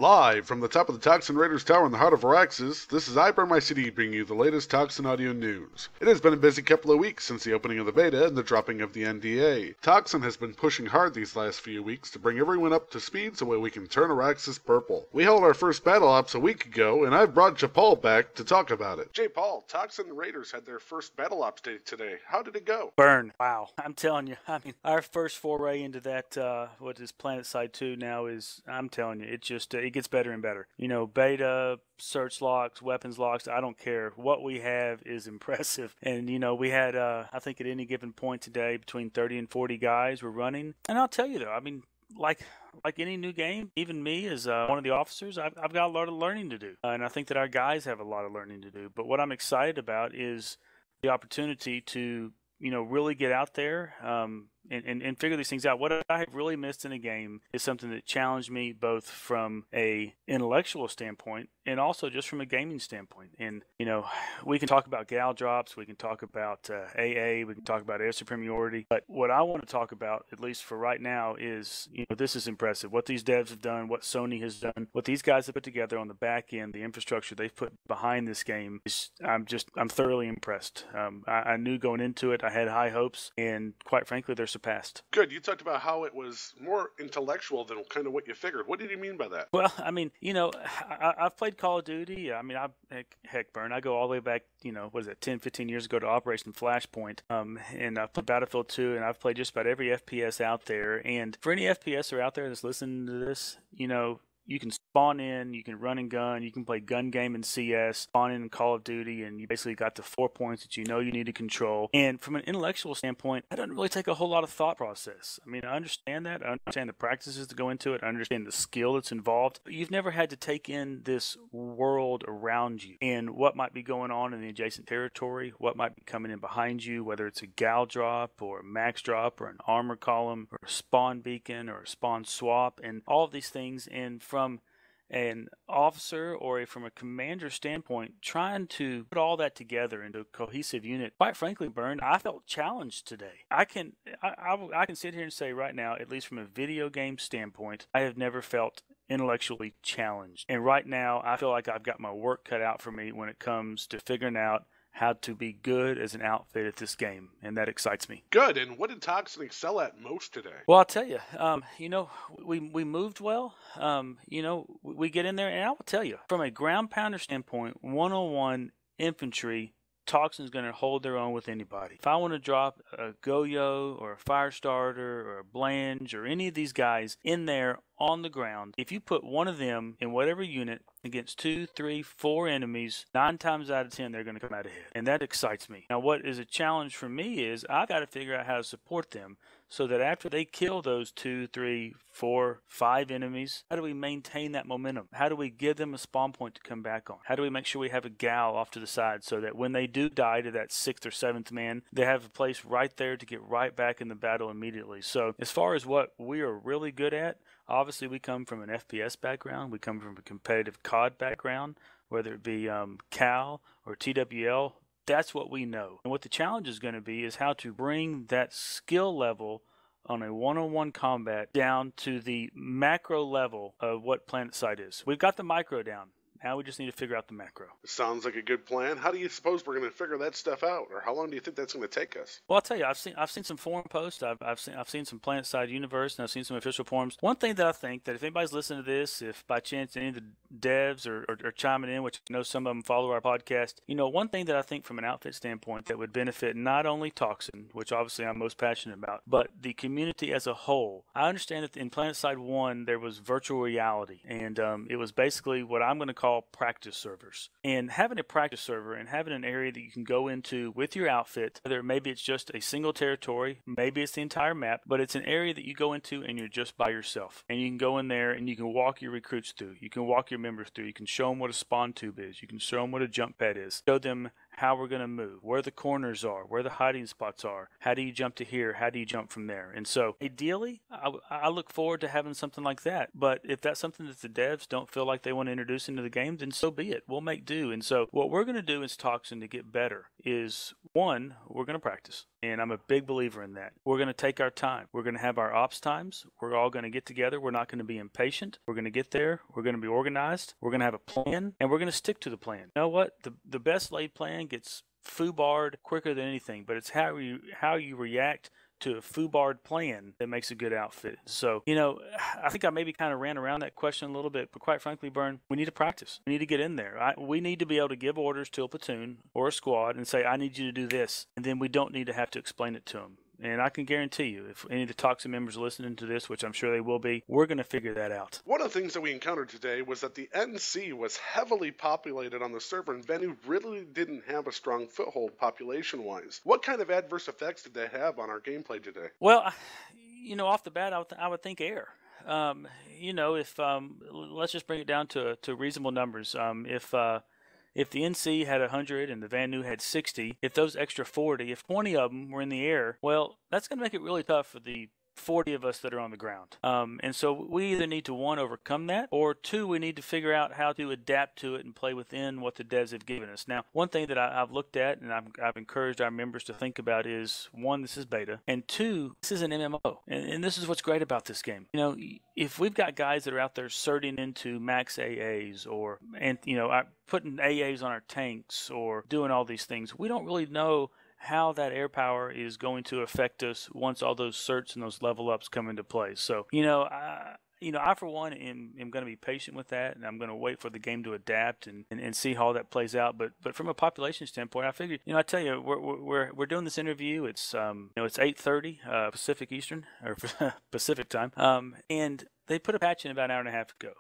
Live from the top of the Toxin Raiders tower in the heart of Araxis, this is IBurnMyCD bringing you the latest Toxin audio news. It has been a busy couple of weeks since the opening of the beta and the dropping of the NDA. Toxin has been pushing hard these last few weeks to bring everyone up to speed so we can turn Araxis purple. We held our first battle ops a week ago, and I've brought JePaul back to talk about it. JePaul, Toxin Raiders had their first battle ops day today. How did it go? Burn. Wow. I'm telling you, our first foray into that, what is Planetside 2 now is, I'm telling you, it just, it gets better and better. You know, beta, search locks, weapons locks, I don't care. What we have is impressive. And, you know, we had, I think at any given point today, between 30 and 40 guys were running. And I'll tell you though, like any new game, even me as one of the officers, I've got a lot of learning to do. And I think that our guys have a lot of learning to do. But what I'm excited about is the opportunity to, you know, really get out there and figure these things out. What I have really missed in a game is something that challenged me both from a intellectual standpoint and also just from a gaming standpoint. And, you know, we can talk about gal drops, we can talk about AA, we can talk about air superiority, but what I want to talk about, at least for right now, is, you know, this is impressive. What these devs have done, what Sony has done, what these guys have put together on the back end, the infrastructure they've put behind this game, is, I'm thoroughly impressed. I knew going into it, I had high hopes, and quite frankly, they're surpassed. Good. You talked about how it was more intellectual than kind of what you figured. What did you mean by that? Well, I mean, you know, I've played Call of Duty. I mean, heck, Burn, I go all the way back, you know, what is it, 10, 15 years ago to Operation Flashpoint. And I've played Battlefield 2, and I've played just about every FPS out there. And for any FPSer out there that's listening to this, you know, you can spawn in, you can run and gun, you can play gun game in CS, spawn in Call of Duty, and you basically got the 4 points that you know you need to control. And from an intellectual standpoint, that doesn't really take a whole lot of thought process. I mean, I understand that. I understand the practices that go into it. I understand the skill that's involved. But you've never had to take in this world around you and what might be going on in the adjacent territory, what might be coming in behind you, whether it's a gal drop or a max drop or an armor column or a spawn beacon or a spawn swap and all of these things. And from an officer or from a commander standpoint, trying to put all that together into a cohesive unit, quite frankly, Burn, I felt challenged today. I can sit here and say right now, at least from a video game standpoint, I have never felt intellectually challenged. And right now, I feel like I've got my work cut out for me when it comes to figuring out how to be good as an outfit at this game, and that excites me. Good. And what did Toxin excel at most today? Well, I'll tell you, you know, we moved well. You know, we get in there, and I will tell you, from a ground pounder standpoint, 101 infantry, Toxin's going to hold their own with anybody. If I want to drop a Goyo or a Firestarter or a Blange or any of these guys in there on the ground, if you put one of them in whatever unit against 2, 3, 4 enemies, 9 times out of 10 they're going to come out ahead, and that excites me. Now, what is a challenge for me is I got to figure out how to support them so that after they kill those 2, 3, 4, 5 enemies, how do we maintain that momentum? How do we give them a spawn point to come back on? How do we make sure we have a gal off to the side so that when they do die to that 6th or 7th man, they have a place right there to get right back in the battle immediately? So as far as what we are really good at, obviously we come from an FPS background, we come from a competitive COD background, whether it be CAL or TWL. That's what we know. And what the challenge is going to be is how to bring that skill level on a one-on-one combat down to the macro level of what Planetside is. We've got the micro down. Now we just need to figure out the macro. Sounds like a good plan. How do you suppose we're going to figure that stuff out, or how long do you think that's going to take us? Well, I'll tell you, I've seen some forum posts. I've seen some Planetside Universe, and I've seen some official forums. One thing that I think that if anybody's listening to this, if by chance any of the devs are chiming in, which I know some of them follow our podcast, you know, one thing that I think from an outfit standpoint that would benefit not only Toxin, which obviously I'm most passionate about, but the community as a whole. I understand that in Planetside 1 there was virtual reality, and it was basically what I'm going to call practice servers. And having a practice server and having an area that you can go into with your outfit, whether maybe it's just a single territory, maybe it's the entire map, but it's an area that you go into and you're just by yourself. And you can go in there and you can walk your recruits through. You can walk your members through. You can show them what a spawn tube is. You can show them what a jump pad is. Show them how we're going to move, where the corners are, where the hiding spots are, how do you jump to here, how do you jump from there. And so ideally, I look forward to having something like that. But if that's something that the devs don't feel like they want to introduce into the game, then so be it. We'll make do. And so what we're going to do as Toxin to get better is, one, we're going to practice. And I'm a big believer in that. We're going to take our time. We're going to have our ops times. We're all going to get together. We're not going to be impatient. We're going to get there. We're going to be organized. We're going to have a plan, and we're going to stick to the plan. You know what? The best laid plan gets foobarred quicker than anything, but it's how you react to a foobarred plan that makes a good outfit. So, I think I maybe kind of ran around that question a little bit, but quite frankly, Burn, we need to practice. We need to get in there. We need to be able to give orders to a platoon or a squad and say, I need you to do this. And then we don't need to have to explain it to them. And I can guarantee you, if any of the Toxin members are listening to this, which I'm sure they will be, we're going to figure that out. One of the things that we encountered today was that the NC was heavily populated on the server, and Venu really didn't have a strong foothold population-wise. What kind of adverse effects did that have on our gameplay today? Well, off the bat, I would think air. If let's just bring it down to reasonable numbers. If the NC had 100 and the Vanu had 60, if those extra 40, if 20 of them were in the air, well, that's going to make it really tough for the 40 of us that are on the ground. And so we either need to, one, overcome that, or two, we need to figure out how to adapt to it and play within what the devs have given us. Now, one thing that I've looked at and I've encouraged our members to think about is, one, this is beta, and two, this is an MMO. And this is what's great about this game. If we've got guys that are out there surting into max AAs putting AAs on our tanks or doing all these things, we don't really know how that air power is going to affect us once all those certs and those level ups come into play. So, I for one am going to be patient with that, and I'm going to wait for the game to adapt and see how that plays out. But from a population standpoint, I figured, I tell you, we're doing this interview. It's it's 8:30 Pacific Eastern or Pacific time, and they put a patch in about an hour and a half ago,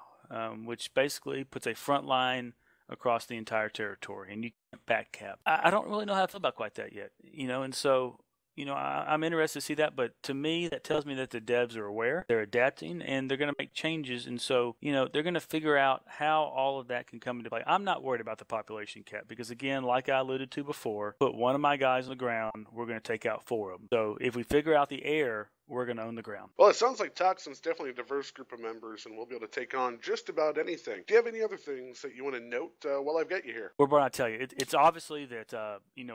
which basically puts a front line across the entire territory, and you can't back cap. I don't really know how I feel about quite that yet, and so, I'm interested to see that, but to me, that tells me that the devs are aware, they're adapting, and they're going to make changes, and so, they're going to figure out how all of that can come into play. I'm not worried about the population cap, because again, like I alluded to before, put one of my guys on the ground, we're going to take out 4 of them. So if we figure out the air, we're going to own the ground. Well, it sounds like Toxin's definitely a diverse group of members, and we'll be able to take on just about anything. Do you have any other things that you want to note while I've got you here? Well, Brian, I tell you, it's obviously that,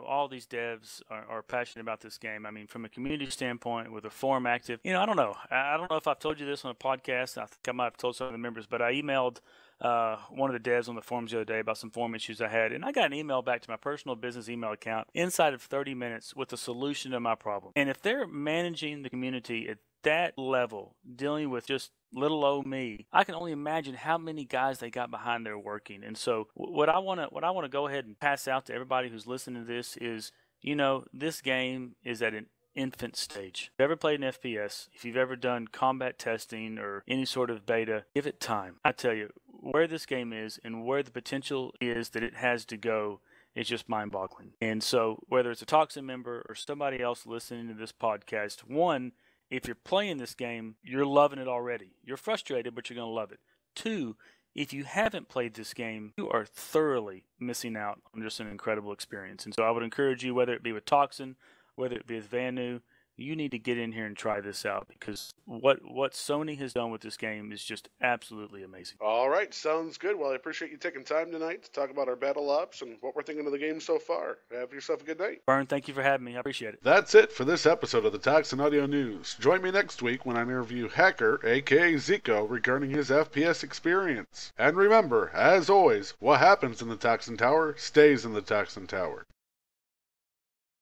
all these devs are passionate about this game. I mean, from a community standpoint, with a forum active, I don't know. I don't know if I've told you this on a podcast. I think I might have told some of the members, but I emailed one of the devs on the forums the other day about some forum issues I had, and I got an email back to my personal business email account inside of 30 minutes with a solution to my problem. And if they're managing the community at that level, dealing with just little old me, I can only imagine how many guys they got behind there working. And so what I want to go ahead and pass out to everybody who's listening to this is, this game is at an infant stage. If you've ever played an FPS, if you've ever done combat testing or any sort of beta, give it time. I tell you, where this game is and where the potential is that it has to go is just mind-boggling. And so whether it's a Toxin member or somebody else listening to this podcast, one, if you're playing this game, you're loving it already. You're frustrated, but you're going to love it. Two, if you haven't played this game, you are thoroughly missing out on just an incredible experience. And so I would encourage you, whether it be with Toxin, whether it be with Vanu, you need to get in here and try this out, because what Sony has done with this game is just absolutely amazing. All right, sounds good. Well, I appreciate you taking time tonight to talk about our battle ops and what we're thinking of the game so far. Have yourself a good night. Burn, thank you for having me. I appreciate it. That's it for this episode of the Toxin Audio News. Join me next week when I interview Hacker, aka Ziko, regarding his FPS experience. And remember, as always, what happens in the Toxin Tower stays in the Toxin Tower.